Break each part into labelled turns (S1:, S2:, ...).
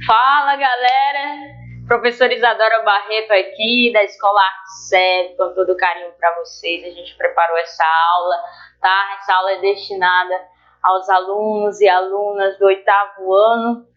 S1: Fala, galera! Professora Isadora Barreto aqui da Escola Artesp, com todo carinho para vocês. A gente preparou essa aula, tá? Essa aula é destinada aos alunos e alunas do 8º ano.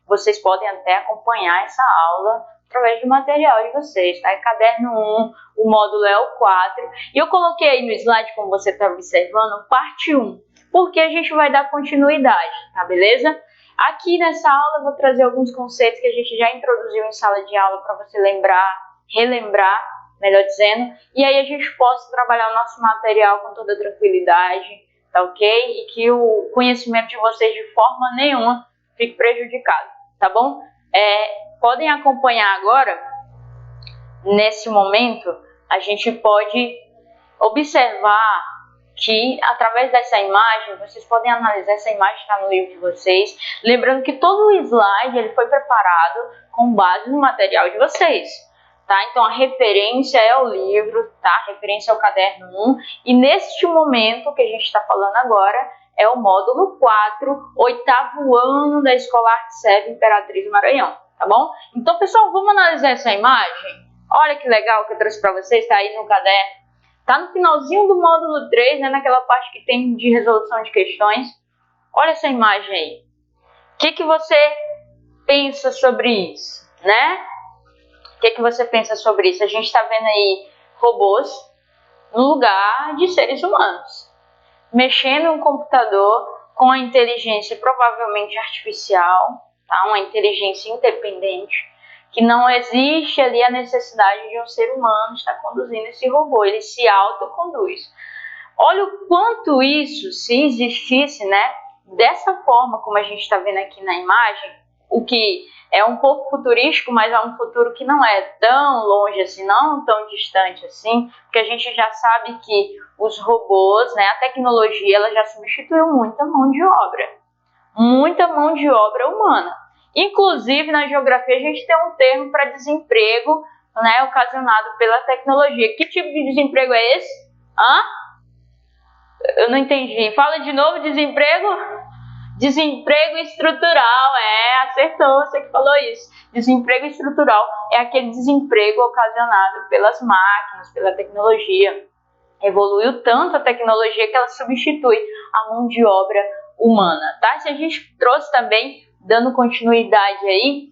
S1: Vocês podem até acompanhar essa aula através do material de vocês, tá? É caderno 1, o módulo é o 4. E eu coloquei aí no slide, como você está observando, parte 1, porque a gente vai dar continuidade, tá? Beleza? Aqui nessa aula eu vou trazer alguns conceitos que a gente já introduziu em sala de aula para você lembrar, relembrar, melhor dizendo, e aí a gente possa trabalhar o nosso material com toda tranquilidade, tá ok? E que o conhecimento de vocês de forma nenhuma fique prejudicado, tá bom? Podem acompanhar agora, nesse momento, a gente pode observar que através dessa imagem, vocês podem analisar, essa imagem está no livro de vocês, lembrando que todo o slide ele foi preparado com base no material de vocês, tá? Então a referência é o livro, tá? A referência é o caderno 1, e neste momento que a gente está falando agora, é o módulo 4, 8º ano da Escola Artesp Imperatriz Maranhão, tá bom? Então, pessoal, vamos analisar essa imagem? Olha que legal que eu trouxe para vocês, tá aí no caderno. Tá no finalzinho do módulo 3, né, naquela parte que tem de resolução de questões. Olha essa imagem aí. O que você pensa sobre isso, né? O que você pensa sobre isso? A gente está vendo aí robôs no lugar de seres humanos, mexendo em um computador com a inteligência provavelmente artificial, tá? Uma inteligência independente, que não existe ali a necessidade de um ser humano estar conduzindo esse robô, ele se autoconduz. Olha o quanto isso, se existisse, né, dessa forma como a gente está vendo aqui na imagem, o que é um pouco futurístico, mas é um futuro que não é tão longe assim, não tão distante assim, porque a gente já sabe que os robôs, né, a tecnologia, ela já substituiu muita mão de obra humana. Inclusive, na geografia, a gente tem um termo para desemprego, né, ocasionado pela tecnologia. Que tipo de desemprego é esse? Eu não entendi. Fala de novo, desemprego? Desemprego estrutural, acertou, você que falou isso. Desemprego estrutural é aquele desemprego ocasionado pelas máquinas, pela tecnologia. Evoluiu tanto a tecnologia que ela substitui a mão de obra humana, tá? Se a gente trouxe também, dando continuidade aí,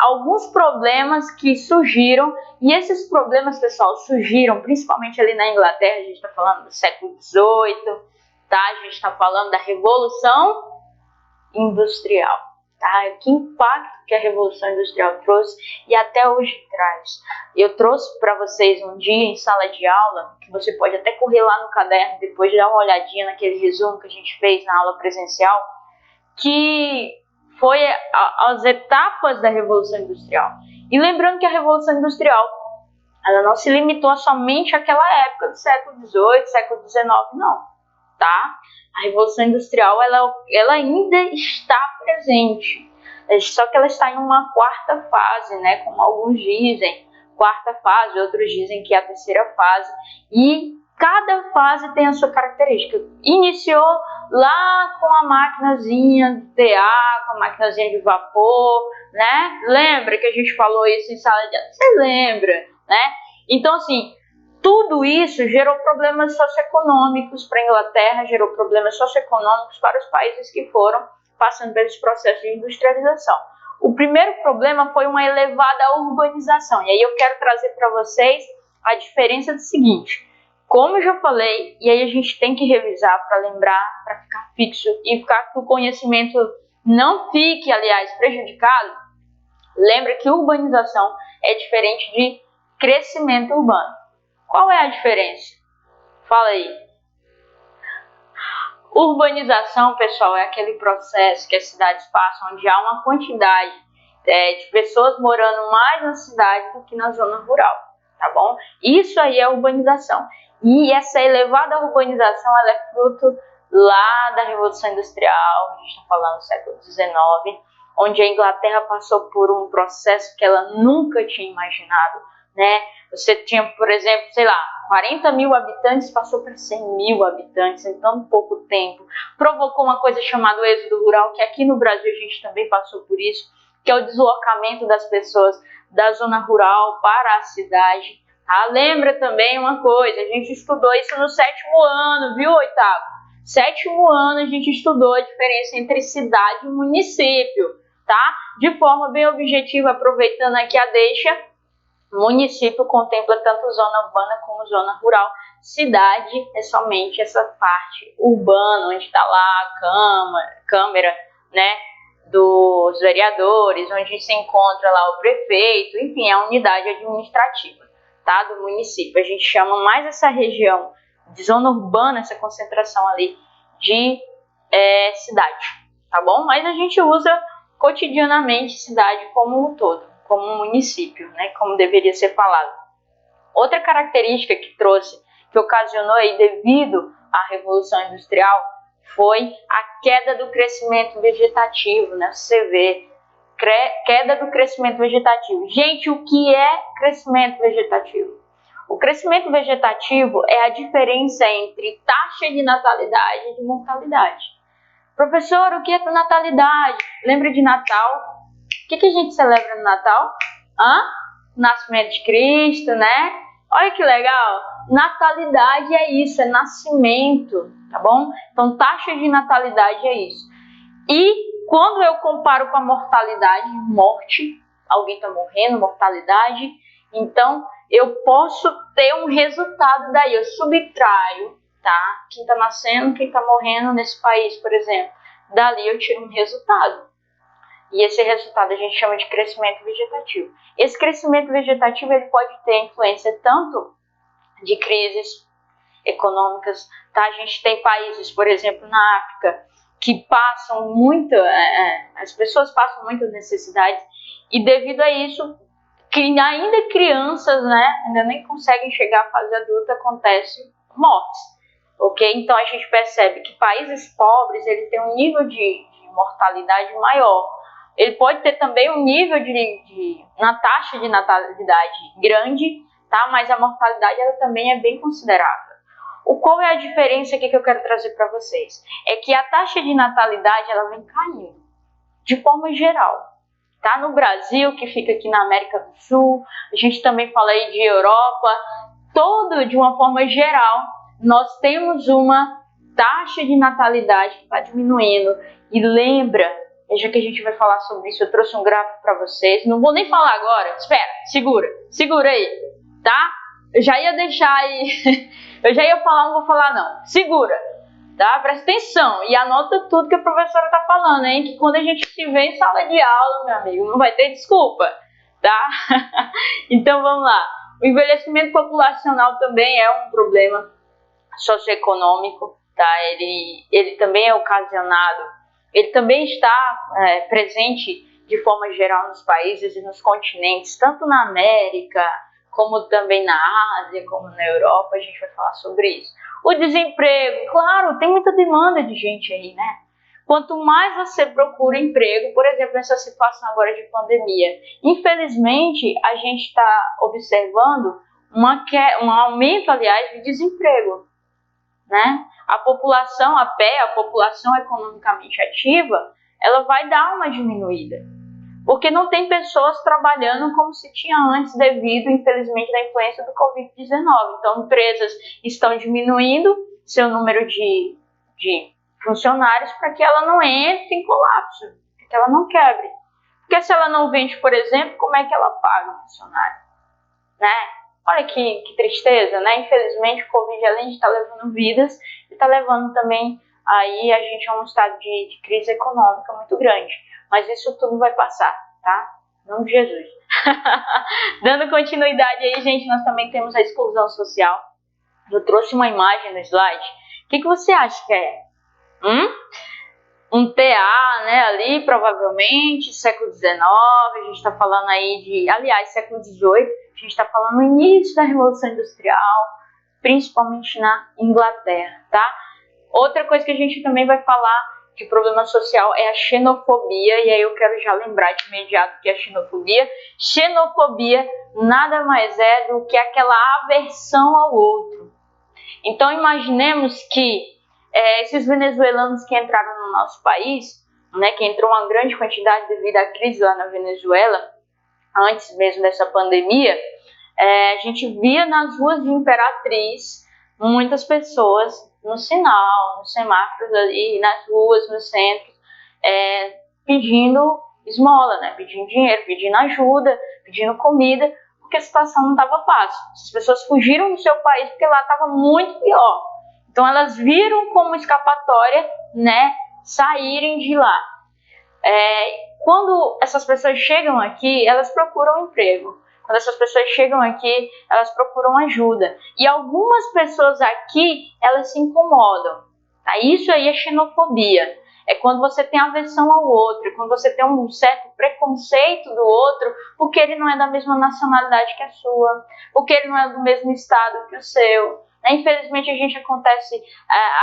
S1: alguns problemas que surgiram, e esses problemas, pessoal, surgiram principalmente ali na Inglaterra. A gente está falando do século XVIII, tá? A gente está falando da Revolução Industrial, tá? Que impacto que a Revolução Industrial trouxe e até hoje traz. Eu trouxe para vocês um dia em sala de aula, que você pode até correr lá no caderno, depois de dar uma olhadinha naquele resumo que a gente fez na aula presencial, que foi as etapas da Revolução Industrial. E lembrando que a Revolução Industrial, ela não se limitou a somente àquela época do século XVIII, século XIX, não, tá? A Revolução Industrial, ela ainda está presente, só que ela está em uma 4ª fase, né, como alguns dizem, 4ª fase, outros dizem que é a 3ª fase, e cada fase tem a sua característica. Iniciou lá com a maquinazinha de TA, com a maquinazinha de vapor, né? Lembra que a gente falou isso em sala de aula? Você lembra, né? Então, assim, tudo isso gerou problemas socioeconômicos para a Inglaterra, gerou problemas socioeconômicos para os países que foram passando pelos processos de industrialização. O primeiro problema foi uma elevada urbanização. E aí eu quero trazer para vocês a diferença do seguinte: como eu já falei, e aí a gente tem que revisar para lembrar, para ficar fixo e ficar que o conhecimento não fique, aliás, prejudicado. Lembra que urbanização é diferente de crescimento urbano. Qual é a diferença? Fala aí. Urbanização, pessoal, é aquele processo que as cidades passam onde há uma quantidade de pessoas morando mais na cidade do que na zona rural, tá bom? Isso aí é urbanização. E essa elevada urbanização, ela é fruto lá da Revolução Industrial, a gente está falando do século XIX, onde a Inglaterra passou por um processo que ela nunca tinha imaginado, né? Você tinha, por exemplo, sei lá, 40 mil habitantes, passou para 100 mil habitantes em tão pouco tempo. Provocou uma coisa chamada êxodo rural, que aqui no Brasil a gente também passou por isso. que é o deslocamento das pessoas da zona rural para a cidade. Tá? Lembra também uma coisa, a gente estudou isso no 7º ano, viu, Oitavo? 7º ano a gente estudou a diferença entre cidade e município, tá? De forma bem objetiva, aproveitando aqui a deixa, município contempla tanto zona urbana como zona rural. Cidade é somente essa parte urbana, onde está lá a Câmara, né, dos vereadores, onde se encontra lá o prefeito, enfim, é a unidade administrativa, tá, do município. A gente chama mais essa região de zona urbana, essa concentração ali de cidade, tá bom? Mas a gente usa cotidianamente cidade como um todo, como um município, né, como deveria ser falado. Outra característica que ocasionou aí devido à Revolução Industrial foi a queda do crescimento vegetativo, né? Você vê, queda do crescimento vegetativo. Gente, o que é crescimento vegetativo? O crescimento vegetativo é a diferença entre taxa de natalidade e de mortalidade. Professor, o que é natalidade? Lembra de Natal? O que a gente celebra no Natal? Nascimento de Cristo, né? Olha que legal! Natalidade é isso, é nascimento, tá bom? Então, taxa de natalidade é isso. E quando eu comparo com a mortalidade, morte, alguém está morrendo, mortalidade, então eu posso ter um resultado daí, eu subtraio, tá? Quem está nascendo, quem está morrendo nesse país, por exemplo, dali eu tiro um resultado. E esse resultado a gente chama de crescimento vegetativo. Esse crescimento vegetativo ele pode ter influência tanto de crises econômicas, tá? A gente tem países, por exemplo, na África, que passam muito, as pessoas passam muitas necessidades e devido a isso, que ainda crianças, né, ainda nem conseguem chegar à fase adulta, acontece mortes, ok? Então a gente percebe que países pobres, ele tem um nível de mortalidade maior. Ele pode ter também um nível na taxa de natalidade grande, tá? Mas a mortalidade ela também é bem considerável. Qual é a diferença aqui que eu quero trazer para vocês? É que a taxa de natalidade ela vem caindo, de forma geral. Tá? No Brasil, que fica aqui na América do Sul, a gente também fala aí de Europa, todo de uma forma geral, nós temos uma taxa de natalidade que está diminuindo. E lembra, já que a gente vai falar sobre isso, eu trouxe um gráfico para vocês. Não vou nem falar agora. Espera, segura aí, tá? Eu já ia deixar aí, eu já ia falar, não vou falar não. Segura, tá? Presta atenção e anota tudo que a professora tá falando, hein? Que quando a gente se vê em sala de aula, meu amigo, não vai ter desculpa, tá? Então vamos lá. O envelhecimento populacional também é um problema socioeconômico, tá? Ele também é ocasionado, ele também está presente de forma geral nos países e nos continentes, tanto na América, como também na Ásia, como na Europa, a gente vai falar sobre isso. O desemprego, claro, tem muita demanda de gente aí, né? Quanto mais você procura emprego, por exemplo, nessa situação agora de pandemia, infelizmente a gente está observando um aumento, aliás, de desemprego, né? A população a população economicamente ativa, ela vai dar uma diminuída, porque não tem pessoas trabalhando como se tinha antes devido, infelizmente, da influência do Covid-19. Então, empresas estão diminuindo seu número de funcionários para que ela não entre em colapso, para que ela não quebre. Porque se ela não vende, por exemplo, como é que ela paga o funcionário? Né? Olha que tristeza, né? Infelizmente, o Covid, além de estar levando vidas, está levando também aí a gente a um estado de crise econômica muito grande. Mas isso tudo vai passar, tá? Em nome de Jesus. Dando continuidade aí, gente, nós também temos a exclusão social. Eu trouxe uma imagem no slide. O que você acha que é? Um TA, né, ali, provavelmente, século XIX, a gente está falando aí aliás, século XVIII, a gente está falando no início da Revolução Industrial, principalmente na Inglaterra, tá? Outra coisa que a gente também vai falar de problema social é a xenofobia, e aí eu quero já lembrar de imediato que é a xenofobia. Xenofobia nada mais é do que aquela aversão ao outro. Então imaginemos que esses venezuelanos que entraram no nosso país né, que entrou uma grande quantidade devido à crise lá na Venezuela, antes mesmo dessa pandemia, a gente via nas ruas de Imperatriz muitas pessoas no sinal, nos semáforos ali, nas ruas, no centro, pedindo esmola, né? Pedindo dinheiro, pedindo ajuda, pedindo comida, porque a situação não estava fácil. As pessoas fugiram do seu país porque lá estava muito pior. Então elas viram como escapatória, né, saírem de lá. Quando essas pessoas chegam aqui, elas procuram emprego. Quando essas pessoas chegam aqui, elas procuram ajuda. E algumas pessoas aqui, elas se incomodam. Tá? Isso aí é xenofobia. É quando você tem aversão ao outro, quando você tem um certo preconceito do outro, porque ele não é da mesma nacionalidade que a sua, porque ele não é do mesmo estado que o seu. Infelizmente, a gente acontece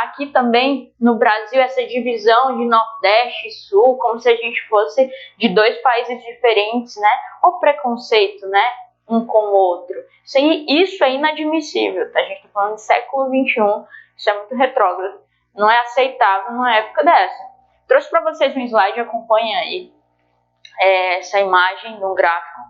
S1: aqui também no Brasil essa divisão de Nordeste e Sul, como se a gente fosse de dois países diferentes, né? O preconceito, né? Um com o outro. Isso é inadmissível, tá? A gente está falando de século XXI, isso é muito retrógrado. Não é aceitável numa época dessa. Trouxe para vocês um slide, acompanha aí essa imagem no gráfico,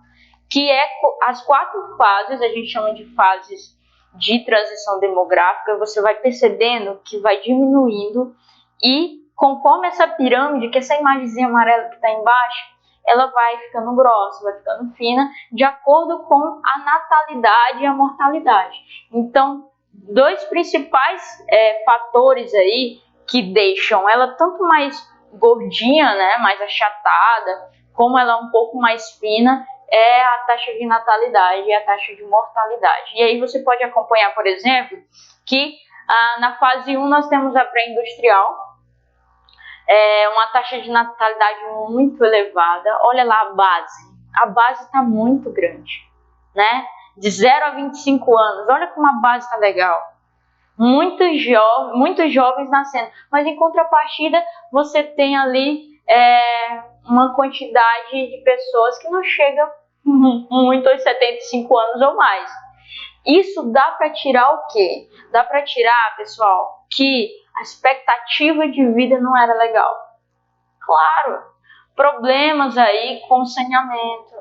S1: que é as 4 fases, a gente chama de fases de transição demográfica. Você vai percebendo que vai diminuindo e conforme essa pirâmide, que essa imagenzinha amarela que está embaixo, ela vai ficando grossa, vai ficando fina, de acordo com a natalidade e a mortalidade. Então, 2 principais fatores aí que deixam ela tanto mais gordinha, né, mais achatada, como ela um pouco mais fina, é a taxa de natalidade e a taxa de mortalidade. E aí você pode acompanhar, por exemplo, que na fase 1 nós temos a pré-industrial, uma taxa de natalidade muito elevada. Olha lá a base está muito grande, né? De 0 a 25 anos, olha como a base está legal. Muitos jovens nascendo, mas em contrapartida você tem ali uma quantidade de pessoas que não chegam muito aos 75 anos ou mais. Isso dá para tirar o quê? Dá para tirar, pessoal, que a expectativa de vida não era legal. Claro, problemas aí com saneamento,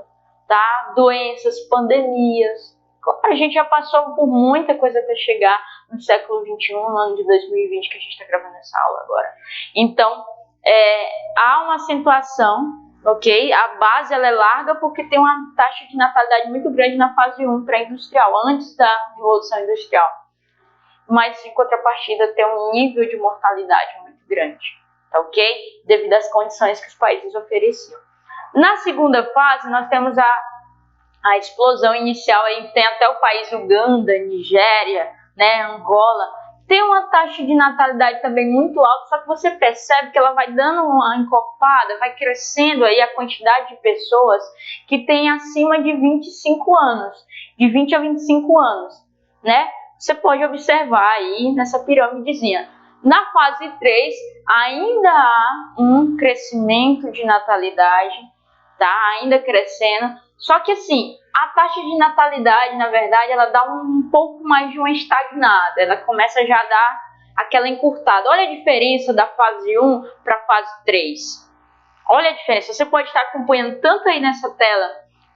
S1: tá? Doenças, pandemias. A gente já passou por muita coisa até chegar no século XXI, no ano de 2020, que a gente está gravando essa aula agora. então, há uma acentuação, ok? A base ela é larga porque tem uma taxa de natalidade muito grande na fase 1 pré-industrial, antes da Revolução Industrial. Mas, em contrapartida, tem um nível de mortalidade muito grande, tá ok? Devido às condições que os países ofereciam. Na segunda fase, nós temos a explosão inicial, aí tem até o país Uganda, Nigéria, né, Angola, tem uma taxa de natalidade também muito alta, só que você percebe que ela vai dando uma encorpada, vai crescendo aí a quantidade de pessoas que tem acima de 25 anos, de 20 a 25 anos, né? Você pode observar aí nessa pirâmidezinha. Na fase 3, ainda há um crescimento de natalidade, tá? Ainda crescendo, só que assim, a taxa de natalidade, na verdade, ela dá um pouco mais de uma estagnada, ela começa já a dar aquela encurtada. Olha a diferença da fase 1 para a fase 3. Olha a diferença, você pode estar acompanhando tanto aí nessa tela,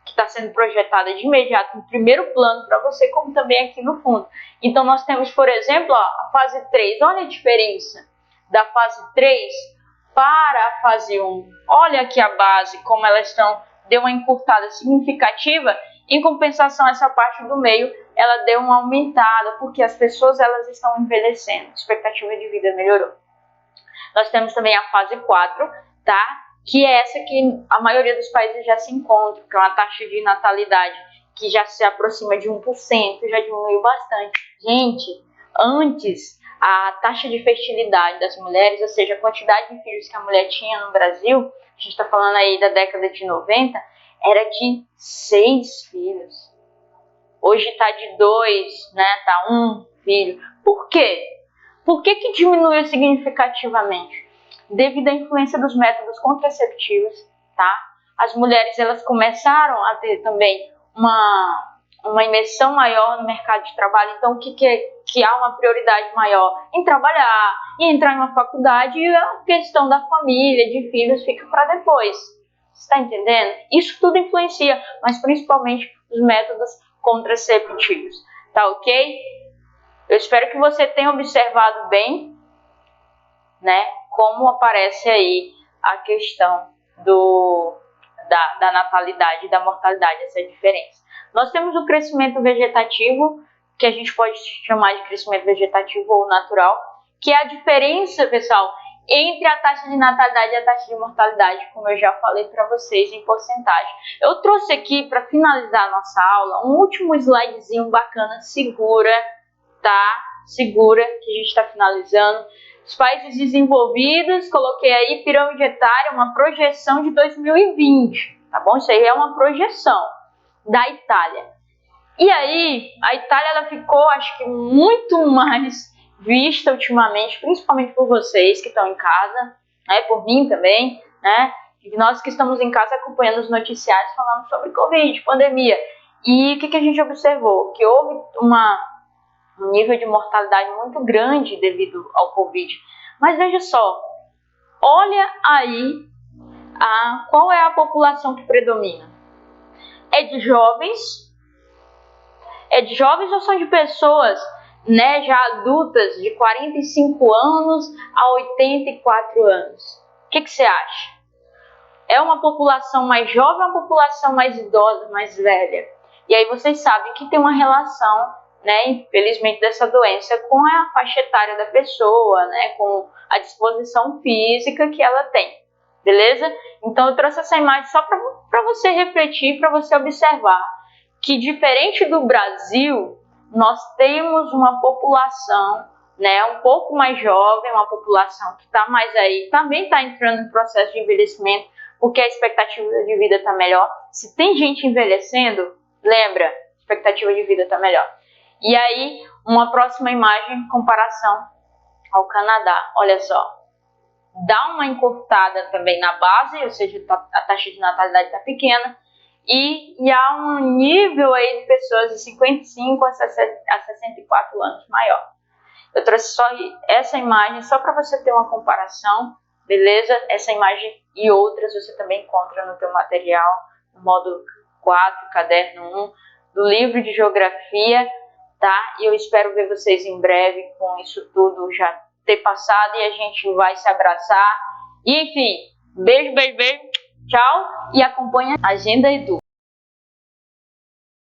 S1: que está sendo projetada de imediato no primeiro plano para você, como também aqui no fundo. Então nós temos, por exemplo, a fase 3, olha a diferença da fase 3 para a fase 1. Olha aqui a base, como elas deu uma encurtada significativa. Em compensação, essa parte do meio, ela deu uma aumentada, porque as pessoas elas estão envelhecendo, a expectativa de vida melhorou. Nós temos também a fase 4, tá? Que é essa que a maioria dos países já se encontra, que é uma taxa de natalidade que já se aproxima de 1%, já diminuiu bastante. Gente, antes, a taxa de fertilidade das mulheres, ou seja, a quantidade de filhos que a mulher tinha no Brasil, a gente está falando aí da década de 90, era de 6 filhos. Hoje está de 2, né? Tá 1 filho. Por quê? Por que diminuiu significativamente? Devido à influência dos métodos contraceptivos, tá? As mulheres elas começaram a ter também uma imersão maior no mercado de trabalho. Então, o que é que há uma prioridade maior? Em trabalhar, em entrar em uma faculdade, e a questão da família, de filhos, fica para depois. Você está entendendo? Isso tudo influencia, mas principalmente os métodos contraceptivos. Tá ok? Eu espero que você tenha observado bem, né, como aparece aí a questão da natalidade e da mortalidade, essa diferença. Nós temos o crescimento vegetativo, que a gente pode chamar de crescimento vegetativo ou natural, que é a diferença, pessoal, entre a taxa de natalidade e a taxa de mortalidade, como eu já falei para vocês em porcentagem. Eu trouxe aqui, para finalizar a nossa aula, um último slidezinho bacana, segura, tá? Segura, que a gente está finalizando. Os países desenvolvidos, coloquei aí pirâmide etária, uma projeção de 2020, tá bom? Isso aí é uma projeção da Itália. E aí, a Itália ela ficou, acho que, muito mais vista ultimamente, principalmente por vocês que estão em casa, né? Por mim também, né? E nós que estamos em casa acompanhando os noticiários falando sobre Covid, pandemia. E o que a gente observou? Que houve um nível de mortalidade muito grande devido ao Covid. Mas veja só, olha aí qual é a população que predomina. É de jovens? É de jovens ou são de pessoas, né, já adultas, de 45 anos a 84 anos? O que você acha? É uma população mais jovem ou uma população mais idosa, mais velha? E aí vocês sabem que tem uma relação, né, infelizmente, dessa doença com a faixa etária da pessoa, né, com a disposição física que ela tem, beleza? Então eu trouxe essa imagem só para você refletir, para você observar que, diferente do Brasil, nós temos uma população, né, um pouco mais jovem, uma população que está mais aí, também está entrando no processo de envelhecimento, porque a expectativa de vida está melhor. Se tem gente envelhecendo, lembra, a expectativa de vida está melhor. E aí, uma próxima imagem, comparação ao Canadá. Olha só, dá uma encurtada também na base, ou seja, a taxa de natalidade está pequena, e há um nível aí de pessoas de 55 a 64 anos maior. Eu trouxe só essa imagem só para você ter uma comparação, beleza? Essa imagem e outras você também encontra no teu material, no módulo 4, caderno 1, do livro de geografia, tá? E eu espero ver vocês em breve com isso tudo já ter passado e a gente vai se abraçar. E enfim, beijo, beijo, beijo, tchau, e acompanha a Agenda Edu.